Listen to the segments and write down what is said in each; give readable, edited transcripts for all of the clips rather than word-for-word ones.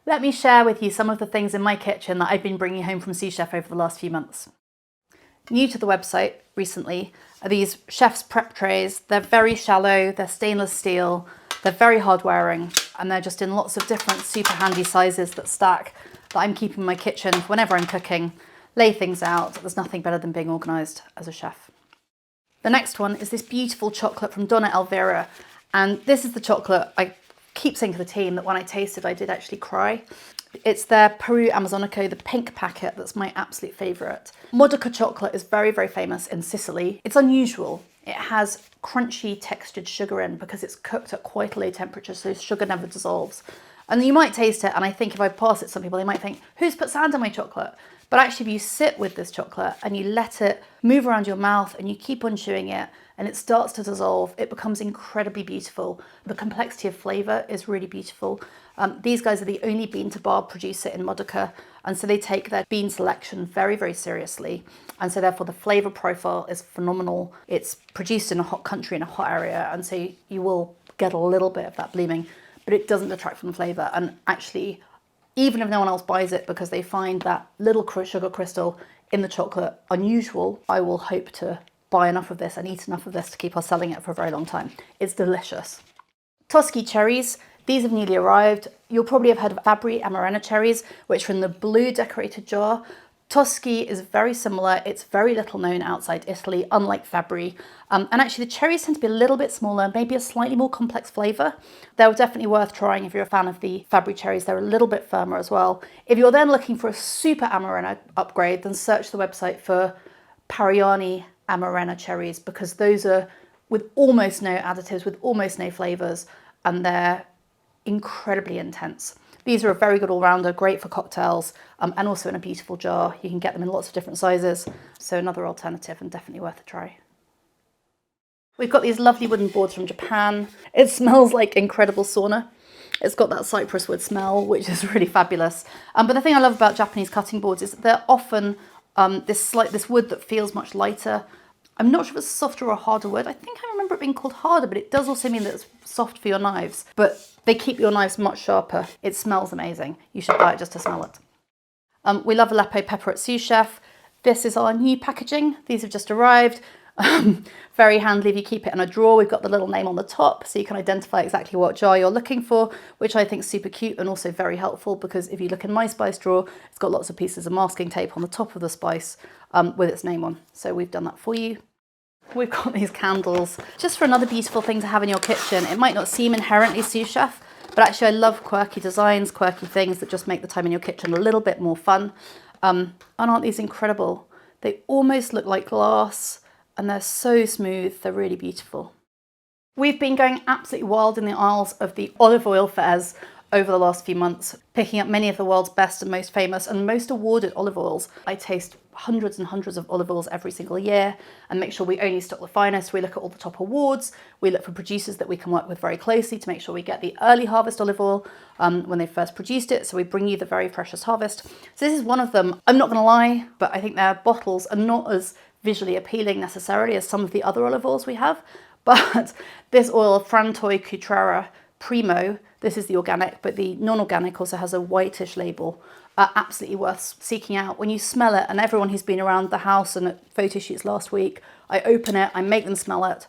let me share with you some of the things in my kitchen that I've been bringing home from Sous Chef over the last few months. New to the website recently are these chef's prep trays. They're very shallow, they're stainless steel, they're very hard wearing, and they're just in lots of different super handy sizes that stack, that I'm keeping in my kitchen whenever I'm cooking, lay things out. There's nothing better than being organised as a chef. The next one is this beautiful chocolate from Donna Elvira, and this is the chocolate I keep saying to the team that when I tasted I did actually cry. It's their Peru Amazonico, the pink packet, that's my absolute favourite. Modica chocolate is very, very famous in Sicily. It's unusual. It has crunchy textured sugar in because it's cooked at quite a low temperature, so sugar never dissolves. And you might taste it, and I think if I pass it to some people, they might think, who's put sand in my chocolate? But actually, if you sit with this chocolate and you let it move around your mouth and you keep on chewing it and it starts to dissolve, it becomes incredibly beautiful. The complexity of flavour is really beautiful. These guys are the only bean to bar producer in Modica, and so they take their bean selection very, very seriously. And so therefore the flavour profile is phenomenal. It's produced in a hot country, in a hot area, and so you will get a little bit of that blooming, but it doesn't detract from the flavour. And actually, even if no one else buys it because they find that little sugar crystal in the chocolate unusual, I will hope to buy enough of this and eat enough of this to keep us selling it for a very long time. It's delicious. Toschi cherries. These have newly arrived. You'll probably have heard of Fabbri Amarena cherries, which are in the blue decorated jar. Toschi is very similar. It's very little known outside Italy, unlike Fabbri. And actually the cherries tend to be a little bit smaller, maybe a slightly more complex flavour. They're definitely worth trying if you're a fan of the Fabbri cherries. They're a little bit firmer as well. If you're then looking for a super Amarena upgrade, then search the website for Pariani Amarena cherries, because those are with almost no additives, with almost no flavours, and they're incredibly intense. These are a very good all-rounder, great for cocktails, and also in a beautiful jar. You can get them in lots of different sizes, so another alternative and definitely worth a try. We've got these lovely wooden boards from Japan. It smells like incredible sauna. It's got that cypress wood smell, which is really fabulous. But the thing I love about Japanese cutting boards is that they're often this wood that feels much lighter. I'm not sure if it's softer or harder wood. I think I remember it being called harder, but it does also mean that it's soft for your knives. But they keep your knives much sharper. It smells amazing. You should buy it just to smell it. We love Aleppo pepper at Sous Chef. This is our new packaging. These have just arrived. Very handy if you keep it in a drawer. We've got the little name on the top so you can identify exactly what jar you're looking for, which I think is super cute and also very helpful, because if you look in my spice drawer, it's got lots of pieces of masking tape on the top of the spice with its name on. So we've done that for you. We've got these candles just for another beautiful thing to have in your kitchen. It might not seem inherently Sous Chef, but actually I love quirky designs, quirky things that just make the time in your kitchen a little bit more fun. And aren't these incredible? They almost look like glass and they're so smooth. They're really beautiful. We've been going absolutely wild in the aisles of the olive oil fairs over the last few months, picking up many of the world's best and most famous and most awarded olive oils. I taste hundreds and hundreds of olive oils every single year and make sure we only stock the finest. We look at all the top awards. We look for producers that we can work with very closely to make sure we get the early harvest olive oil when they first produced it. So we bring you the very freshest harvest. So this is one of them. I'm not gonna lie, but I think their bottles are not as visually appealing necessarily as some of the other olive oils we have. But this oil, Frantoio Cutrera Primo, this is the organic, but the non-organic also has a whitish label. Absolutely worth seeking out. When you smell it, and everyone who's been around the house and at photo shoots last week, I open it, I make them smell it,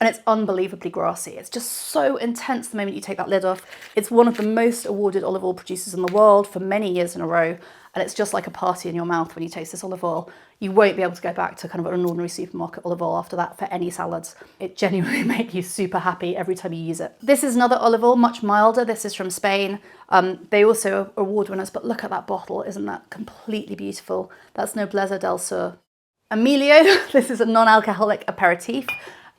and it's unbelievably grassy. It's just so intense the moment you take that lid off. It's one of the most awarded olive oil producers in the world for many years in a row, and it's just like a party in your mouth when you taste this olive oil. You won't be able to go back to kind of an ordinary supermarket olive oil after that for any salads. It genuinely makes you super happy every time you use it. This is another olive oil, much milder. This is from Spain. They also are award winners, but look at that bottle. Isn't that completely beautiful? That's Nobleza del Sur. Emilio, this is a non-alcoholic aperitif.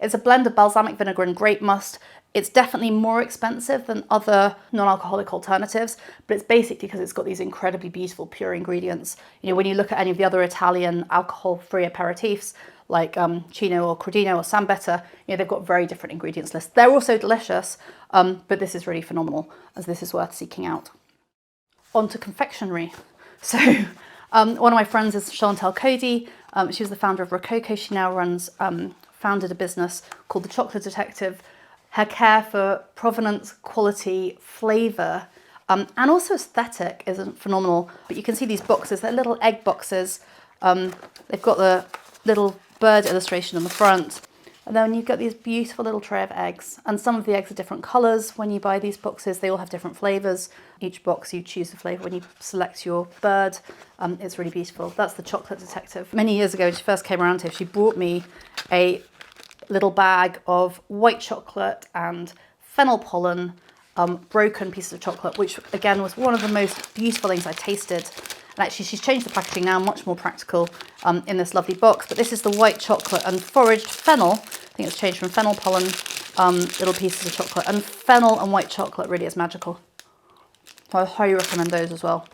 It's a blend of balsamic vinegar and grape must. It's definitely more expensive than other non-alcoholic alternatives, but it's basically because it's got these incredibly beautiful pure ingredients. You know, when you look at any of the other Italian alcohol-free aperitifs, like Cino or Crodino or Sambetta, you know, they've got very different ingredients lists. They're also delicious, but this is really phenomenal, as this is worth seeking out. On to confectionery. So one of my friends is Chantal Cody. She was the founder of Rococo. She now founded a business called The Chocolate Detective. Her care for provenance, quality, flavour And also aesthetic isn't phenomenal, but you can see these boxes, they're little egg boxes. They've got the little bird illustration on the front. And then you've got these beautiful little tray of eggs. And some of the eggs are different colours. When you buy these boxes, they all have different flavours. Each box, you choose the flavour when you select your bird. It's really beautiful. That's the chocolate detective. Many years ago, when she first came around here, she brought me a little bag of white chocolate and fennel pollen, broken pieces of chocolate, which again was one of the most beautiful things I tasted. And actually she's changed the packaging now, much more practical in this lovely box. But this is the white chocolate and foraged fennel. I think it's changed from fennel pollen, little pieces of chocolate. And fennel and white chocolate really is magical. So I highly recommend those as well.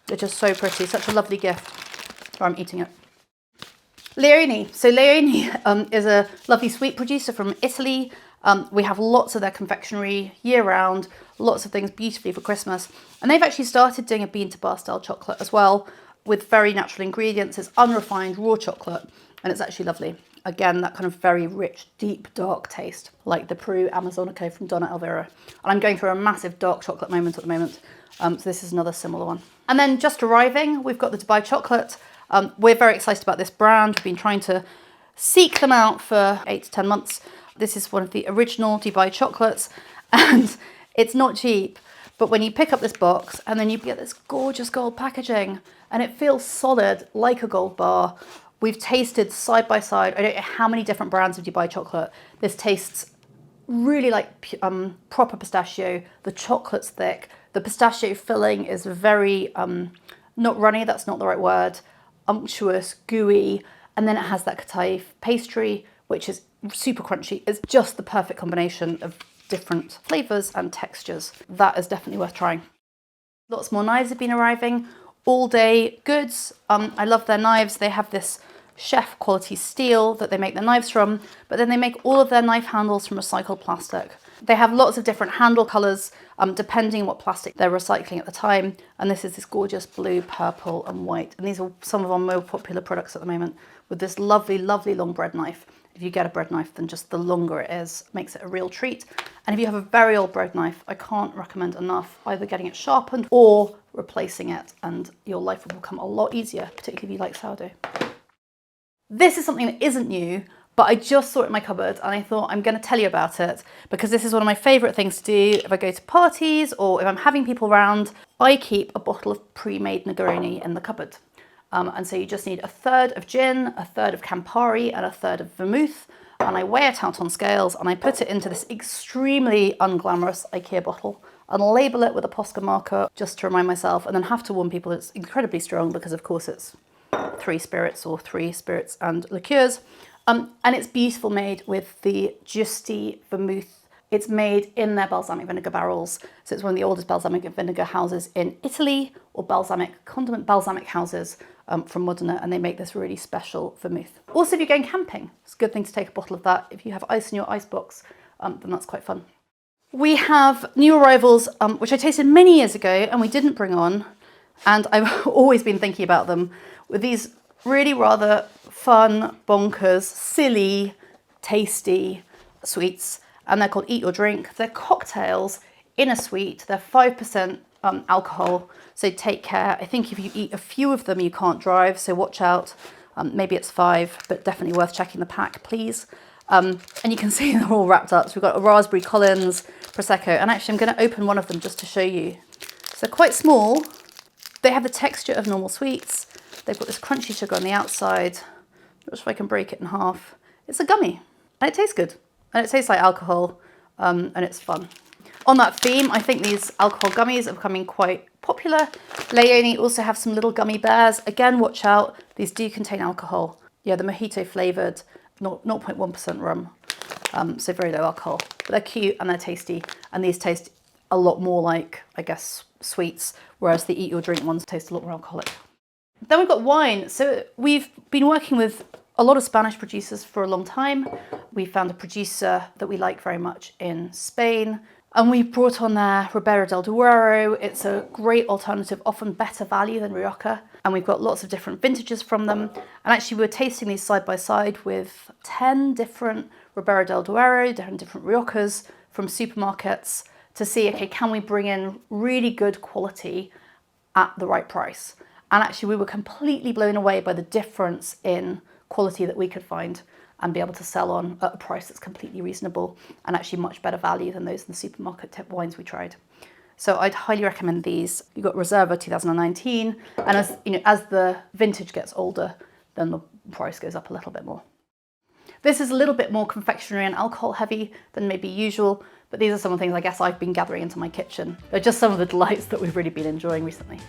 They're just so pretty, such a lovely gift. I'm eating it. Leone. So Leone is a lovely sweet producer from Italy. We have lots of their confectionery year round, lots of things beautifully for Christmas. And they've actually started doing a bean to bar style chocolate as well with very natural ingredients. It's unrefined raw chocolate and it's actually lovely. Again, that kind of very rich, deep, dark taste like the Peru Amazonica from Donna, Elvira. And I'm going through a massive dark chocolate moment at the moment. So this is another similar one. And then just arriving, we've got the Dubai chocolate. We're very excited about this brand. We've been trying to seek them out for 8 to 10 months. This is one of the original Dubai chocolates and it's not cheap, but when you pick up this box and then you get this gorgeous gold packaging and it feels solid like a gold bar. We've tasted side by side, I don't know how many different brands of Dubai chocolate. This tastes really like proper pistachio. The chocolate's thick. The pistachio filling is very, not runny, that's not the right word, unctuous, gooey. And then it has that kataif pastry, which is super crunchy. It's just the perfect combination of different flavours and textures. That is definitely worth trying. Lots more knives have been arriving. Allday Goods. I love their knives. They have this chef quality steel that they make their knives from, but then they make all of their knife handles from recycled plastic. They have lots of different handle colours depending on what plastic they're recycling at the time. And this is this gorgeous blue, purple and white. And these are some of our more popular products at the moment with this lovely, lovely long bread knife. If you get a bread knife, then just the longer it is makes it a real treat. And if you have a very old bread knife, I can't recommend enough either getting it sharpened or replacing it, and your life will become a lot easier, particularly if you like sourdough. This is something that isn't new, but I just saw it in my cupboard and I thought I'm going to tell you about it because this is one of my favourite things to do if I go to parties or if I'm having people around. I keep a bottle of pre-made Negroni in the cupboard. And so you just need 1/3 of gin, 1/3 of Campari and 1/3 of vermouth. And I weigh it out on scales and I put it into this extremely unglamorous IKEA bottle and label it with a Posca marker just to remind myself, and then have to warn people it's incredibly strong because of course it's 3 spirits or 3 spirits and liqueurs. And it's beautiful, made with the Giusti Vermouth. It's made in their balsamic vinegar barrels. So it's one of the oldest balsamic vinegar houses in Italy, or condiment balsamic houses from Modica, and they make this really special vermouth. Also, if you're going camping, it's a good thing to take a bottle of that. If you have ice in your icebox, then that's quite fun. We have new arrivals, which I tasted many years ago and we didn't bring on, and I've always been thinking about them, with these really rather fun, bonkers, silly, tasty sweets. And they're called Eat or Drink. They're cocktails in a sweet. They're 5% alcohol, so take care. I think if you eat a few of them, you can't drive, so watch out. Maybe it's 5, but definitely worth checking the pack, please. And you can see they're all wrapped up. So we've got a raspberry Collins Prosecco, and actually I'm going to open one of them just to show you. So they're quite small. They have the texture of normal sweets. They've got this crunchy sugar on the outside. I'm not sure if I can break it in half. It's a gummy, and it tastes good. And it tastes like alcohol, and it's fun. On that theme, I think these alcohol gummies are becoming quite popular. Leone also have some little gummy bears. Again, watch out, these do contain alcohol. Yeah, the mojito flavoured, 0.1% rum, so very low alcohol. But they're cute and they're tasty, and these taste a lot more like, I guess, sweets, whereas the Eat or Drink ones taste a lot more alcoholic. Then we've got wine. So we've been working with a lot of Spanish producers for a long time. We found a producer that we like very much in Spain, and we brought on their Ribeiro del Duero. It's a great alternative, often better value than Rioja, and we've got lots of different vintages from them. And actually we're tasting these side by side with 10 different Ribeiro del Duero, different Riojas from supermarkets to see, okay, can we bring in really good quality at the right price? And actually we were completely blown away by the difference in quality that we could find and be able to sell on at a price that's completely reasonable and actually much better value than those in the supermarket type wines we tried. So I'd highly recommend these. You've got Reserva 2019, and as you know, as the vintage gets older, then the price goes up a little bit more. This is a little bit more confectionery and alcohol heavy than maybe usual, but these are some of the things I guess I've been gathering into my kitchen. They're just some of the delights that we've really been enjoying recently.